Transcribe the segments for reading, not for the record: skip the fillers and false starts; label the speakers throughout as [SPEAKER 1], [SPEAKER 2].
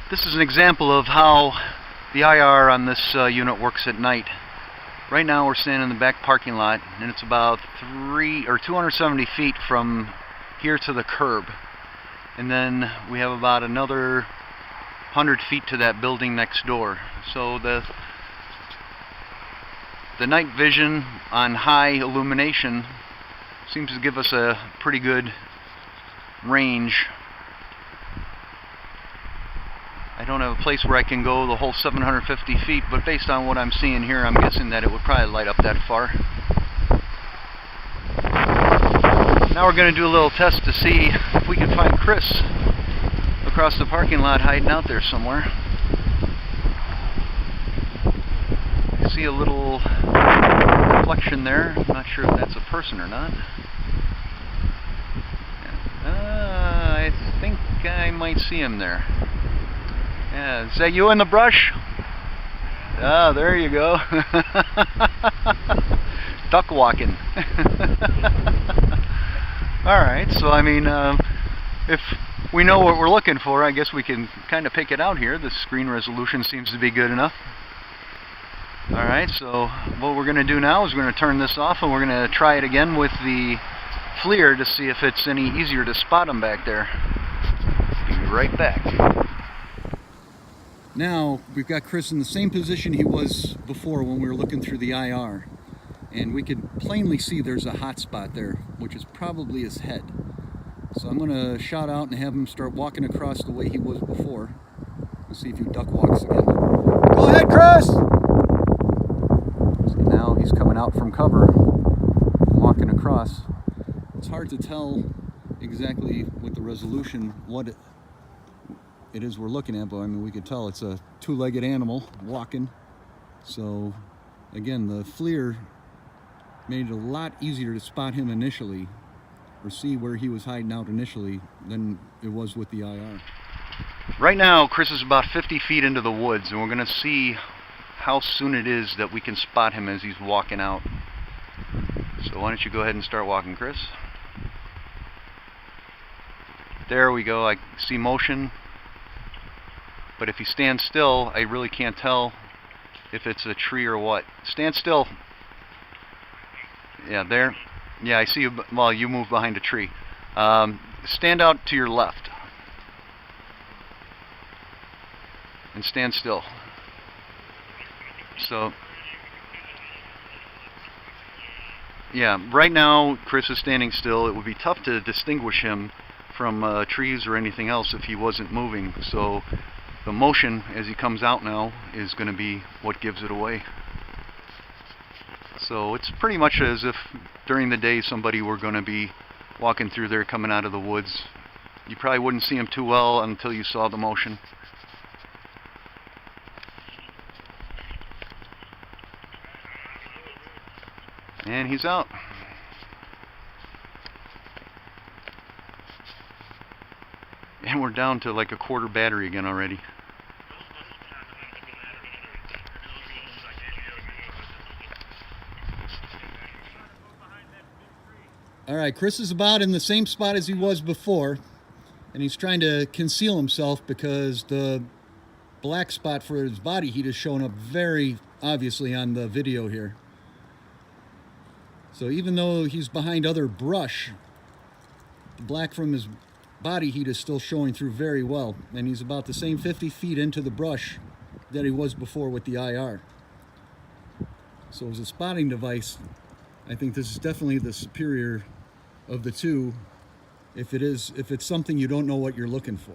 [SPEAKER 1] This is an example of how the IR on this unit works at night. Right now we're standing in the back parking lot, and it's about 270 feet from here to the curb. And then we have about another 100 feet to that building next door. So the night vision on high illumination seems to give us a pretty good range. I don't have a place where I can go the whole 750 feet, but based on what I'm seeing here, I'm guessing that it would probably light up that far. Now we're going to do a little test to see if we can find Chris across the parking lot hiding out there somewhere. I see a little reflection there. I'm not sure if that's a person or not. I think I might see him there. Yeah, is that you in the brush? Ah, there you go. Duck walking. Alright, so I mean, if we know what we're looking for, I guess we can kind of pick it out here. The screen resolution seems to be good enough. Alright, so what we're going to do now is we're going to turn this off and we're going to try it again with the FLIR to see if it's any easier to spot them back there. Be right back. Now we've got Chris in the same position he was before when we were looking through the IR, and we could plainly see there's a hot spot there, which is probably his head. So I'm going to shout out and have him start walking across the way he was before. Let's see if he duck walks again. Go ahead, Chris! See, now he's coming out from cover, walking across. It's hard to tell exactly with the resolution what it is we're looking at, but I mean, we could tell it's a two-legged animal walking. So again, the FLIR made it a lot easier to spot him initially, or see where he was hiding out initially, than it was with the IR. Right now Chris is about 50 feet into the woods, and we're going to see how soon it is that we can spot him as he's walking out. So why don't you go ahead and start walking, Chris. There we go. I see motion. But if he stands still, I really can't tell if it's a tree or what. Stand still. Yeah, there. Yeah, I see you. Well, you move behind a tree. Stand out to your left. And stand still. So, yeah, right now Chris is standing still. It would be tough to distinguish him from trees or anything else if he wasn't moving. So the motion as he comes out now is going to be what gives it away. So it's pretty much as if during the day somebody were going to be walking through there coming out of the woods. You probably wouldn't see him too well until you saw the motion. And he's out. And we're down to like a quarter battery again already. Alright, Chris is about in the same spot as he was before, and he's trying to conceal himself because the black spot for his body heat is showing up very obviously on the video here. So even though he's behind other brush, the black from his body heat is still showing through very well, and he's about the same 50 feet into the brush that he was before with the IR. So as a spotting device, I think this is definitely the superior of the two, if it's something you don't know what you're looking for.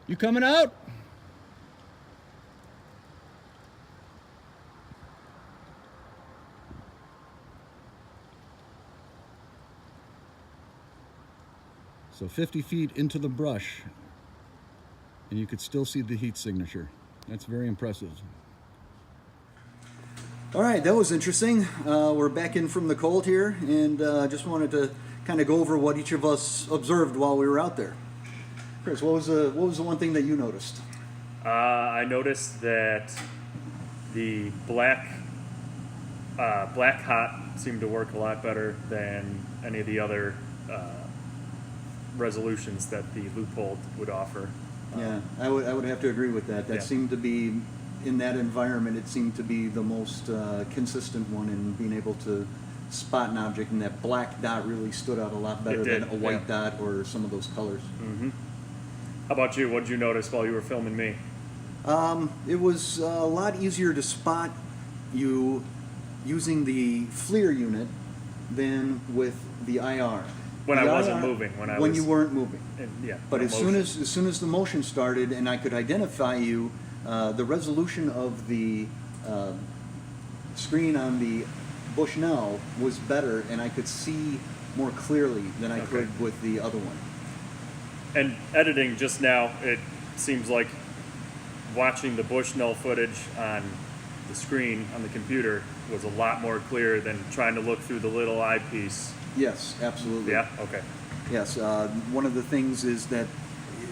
[SPEAKER 1] You coming out? So 50 feet into the brush, and you could still see the heat signature. That's very impressive. All right, that was interesting. We're back in from the cold here, and just wanted to kind of go over what each of us observed while we were out there. Chris, what was the one thing that you noticed?
[SPEAKER 2] I noticed that the black hot seemed to work a lot better than any of the other resolutions that the Leupold would offer.
[SPEAKER 1] Yeah, I would have to agree with that. That
[SPEAKER 2] Yeah.
[SPEAKER 1] seemed to be, in that environment, it seemed to be the most consistent one in being able to spot an object, and that black dot really stood out a lot better
[SPEAKER 2] did,
[SPEAKER 1] than a white
[SPEAKER 2] yeah.
[SPEAKER 1] dot or some of those colors.
[SPEAKER 2] How about you? What did you notice while you were filming me?
[SPEAKER 1] It was a lot easier to spot you using the FLIR unit than with the IR.
[SPEAKER 2] When
[SPEAKER 1] The
[SPEAKER 2] I wasn't
[SPEAKER 1] IR
[SPEAKER 2] moving, when
[SPEAKER 1] you weren't moving.
[SPEAKER 2] Yeah.
[SPEAKER 1] But
[SPEAKER 2] no
[SPEAKER 1] as soon
[SPEAKER 2] motion.
[SPEAKER 1] as the motion started and I could identify you, the resolution of the screen on the Bushnell was better, and I could see more clearly than I
[SPEAKER 2] Okay.
[SPEAKER 1] could with the other one.
[SPEAKER 2] And editing just now, it seems like watching the Bushnell footage on the screen on the computer was a lot more clear than trying to look through the little eyepiece.
[SPEAKER 1] Yes, absolutely.
[SPEAKER 2] Yeah? Okay.
[SPEAKER 1] Yes, one of the things is that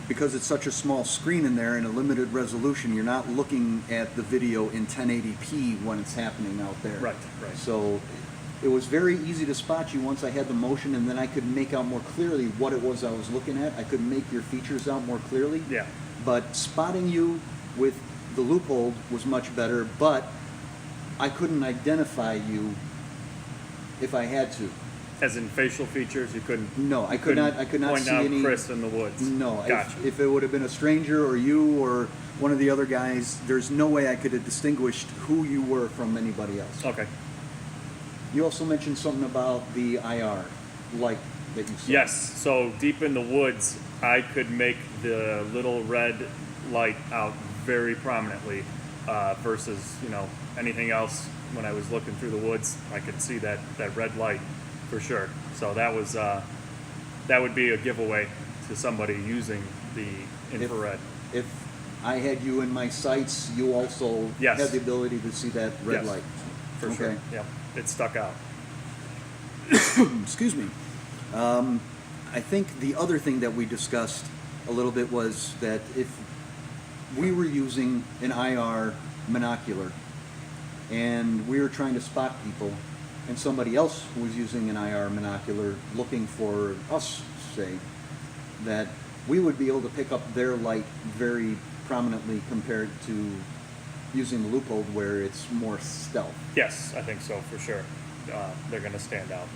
[SPEAKER 1] because it's such a small screen in there and a limited resolution, you're not looking at the video in 1080p when it's happening out there.
[SPEAKER 2] Right, right.
[SPEAKER 1] So it was very easy to spot you once I had the motion, and then I could make out more clearly what it was I was looking at. I could make your features out more clearly.
[SPEAKER 2] Yeah.
[SPEAKER 1] But spotting you with the Leupold was much better, but I couldn't identify you if I had to.
[SPEAKER 2] As in facial features, you couldn't.
[SPEAKER 1] No, I could not
[SPEAKER 2] point
[SPEAKER 1] see
[SPEAKER 2] out
[SPEAKER 1] any.
[SPEAKER 2] Chris in the woods.
[SPEAKER 1] No,
[SPEAKER 2] Gotcha.
[SPEAKER 1] if it would have been a stranger or you or one of the other guys, there's no way I could have distinguished who you were from anybody else.
[SPEAKER 2] Okay.
[SPEAKER 1] You also mentioned something about the IR light that you saw.
[SPEAKER 2] Yes. So deep in the woods, I could make the little red light out very prominently, versus anything else. When I was looking through the woods, I could see that red light for sure. So that was that would be a giveaway to somebody using the infrared.
[SPEAKER 1] If I had you in my sights, you also
[SPEAKER 2] Yes.
[SPEAKER 1] had the ability to see that red
[SPEAKER 2] Yes.
[SPEAKER 1] light.
[SPEAKER 2] For sure. Yeah. It stuck out.
[SPEAKER 1] Excuse me. I think the other thing that we discussed a little bit was that if we were using an IR monocular and we were trying to spot people, and somebody else was using an IR monocular looking for us, say, that we would be able to pick up their light very prominently compared to using the Leupold where it's more stealth.
[SPEAKER 2] Yes, I think so for sure. They're going to stand out.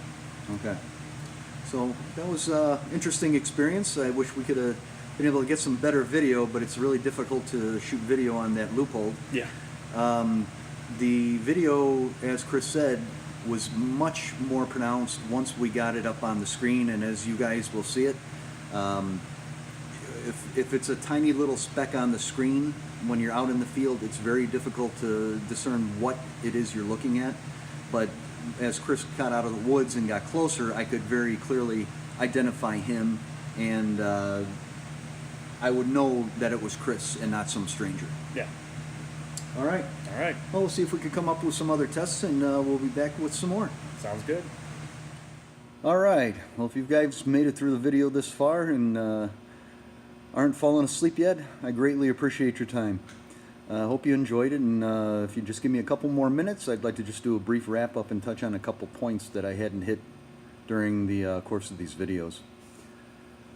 [SPEAKER 1] Okay. So that was an interesting experience. I wish we could have been able to get some better video, but it's really difficult to shoot video on that Leupold.
[SPEAKER 2] Yeah.
[SPEAKER 1] The video, as Chris said, was much more pronounced once we got it up on the screen, and as you guys will see it, if it's a tiny little speck on the screen, when you're out in the field, it's very difficult to discern what it is you're looking at. But as Chris got out of the woods and got closer, I could very clearly identify him, and I would know that it was Chris and not some stranger.
[SPEAKER 2] Yeah.
[SPEAKER 1] All right.
[SPEAKER 2] All right.
[SPEAKER 1] Well, we'll see if we can come up with some other tests, and we'll be back with some more.
[SPEAKER 2] Sounds good.
[SPEAKER 1] All right. Well, if you guys made it through the video this far and aren't falling asleep yet, I greatly appreciate your time. I hope you enjoyed it, and if you just give me a couple more minutes, I'd like to just do a brief wrap-up and touch on a couple points that I hadn't hit during the course of these videos.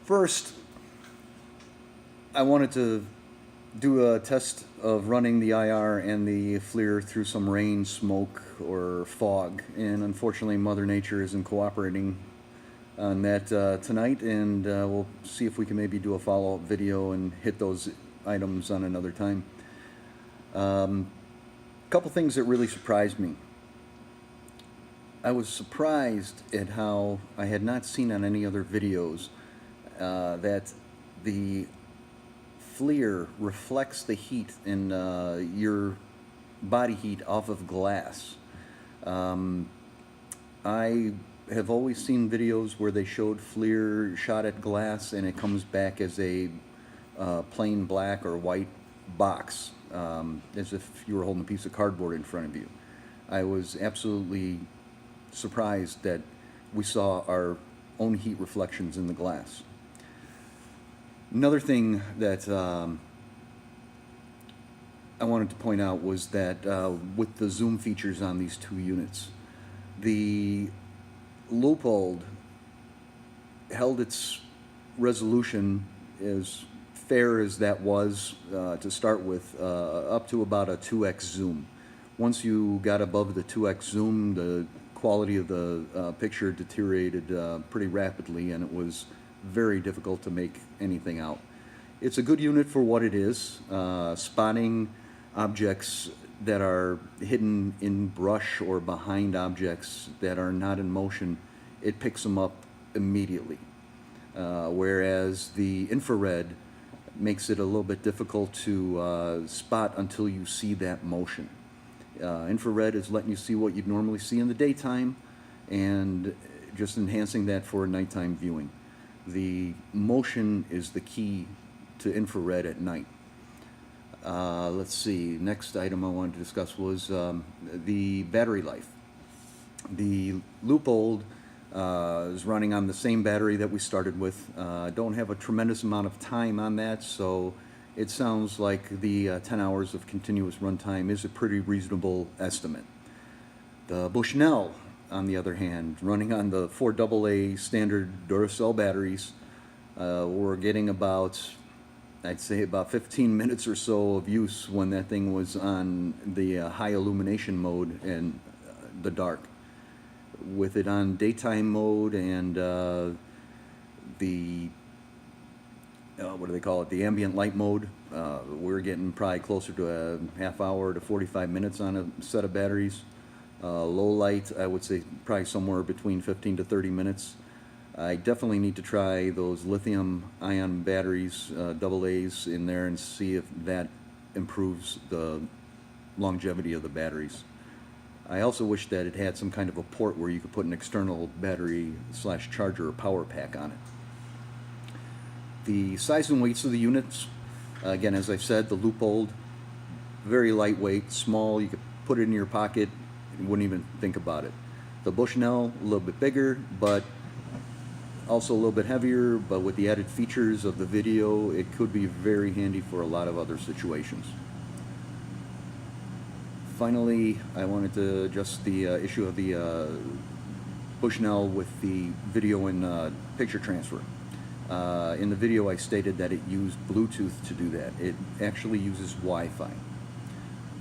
[SPEAKER 1] First, I wanted to do a test of running the IR and the FLIR through some rain, smoke, or fog, and unfortunately Mother Nature isn't cooperating on that tonight, and we'll see if we can maybe do a follow-up video and hit those items on another time. A couple things that really surprised me. I was surprised at how I had not seen on any other videos that the FLIR reflects the heat in your body heat off of glass. I have always seen videos where they showed FLIR shot at glass and it comes back as a plain black or white box, as if you were holding a piece of cardboard in front of you. I was absolutely surprised that we saw our own heat reflections in the glass. Another thing that I wanted to point out was that with the zoom features on these two units, the Leupold held its resolution, as fair as that was to start with, up to about a 2x zoom. Once you got above the 2x zoom, the quality of the picture deteriorated pretty rapidly, and it was very difficult to make anything out. It's a good unit for what it is, spotting objects that are hidden in brush or behind objects that are not in motion. It picks them up immediately, whereas the infrared makes it a little bit difficult to spot until you see that motion. Infrared is letting you see what you'd normally see in the daytime and just enhancing that for nighttime viewing. The motion is the key to infrared at night. Let's see, next item I wanted to discuss was the battery life. The Leupold is running on the same battery that we started with. Don't have a tremendous amount of time on that, so it sounds like the 10 hours of continuous runtime is a pretty reasonable estimate. The Bushnell, on the other hand, running on the 4AA standard Duracell batteries, we're getting about, I'd say about 15 minutes or so of use when that thing was on the high illumination mode and the dark. With it on daytime mode and the what do they call it, the ambient light mode, we're getting probably closer to a half hour to 45 minutes on a set of batteries. Low light, I would say probably somewhere between 15 to 30 minutes. I definitely need to try those lithium ion batteries, AA's in there, and see if that improves the longevity of the batteries. I also wish that it had some kind of a port where you could put an external battery / charger or power pack on it. The size and weights of the units, again, as I've said, the Leupold, very lightweight, small, you could put it in your pocket and wouldn't even think about it. The Bushnell, a little bit bigger, but also a little bit heavier, but with the added features of the video, it could be very handy for a lot of other situations. Finally, I wanted to address the issue of the Bushnell with the video and picture transfer. In the video I stated that it used Bluetooth to do that. It actually uses Wi-Fi.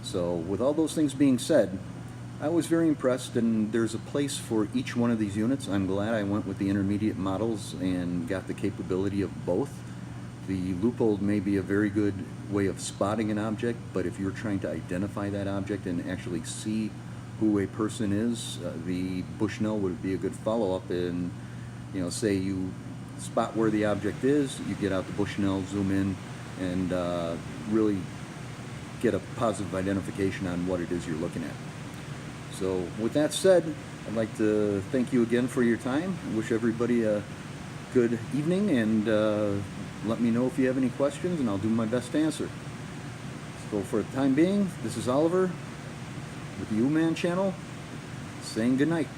[SPEAKER 1] So with all those things being said, I was very impressed, and there's a place for each one of these units. I'm glad I went with the intermediate models and got the capability of both. The Leupold may be a very good way of spotting an object, but if you're trying to identify that object and actually see who a person is, the Bushnell would be a good follow-up. And, you know, say you spot where the object is, you get out the Bushnell, zoom in, and really get a positive identification on what it is you're looking at. So with that said, I'd like to thank you again for your time. I wish everybody a good evening, and let me know if you have any questions, and I'll do my best to answer. So for the time being, this is Oliver with the U-Man channel, saying good night.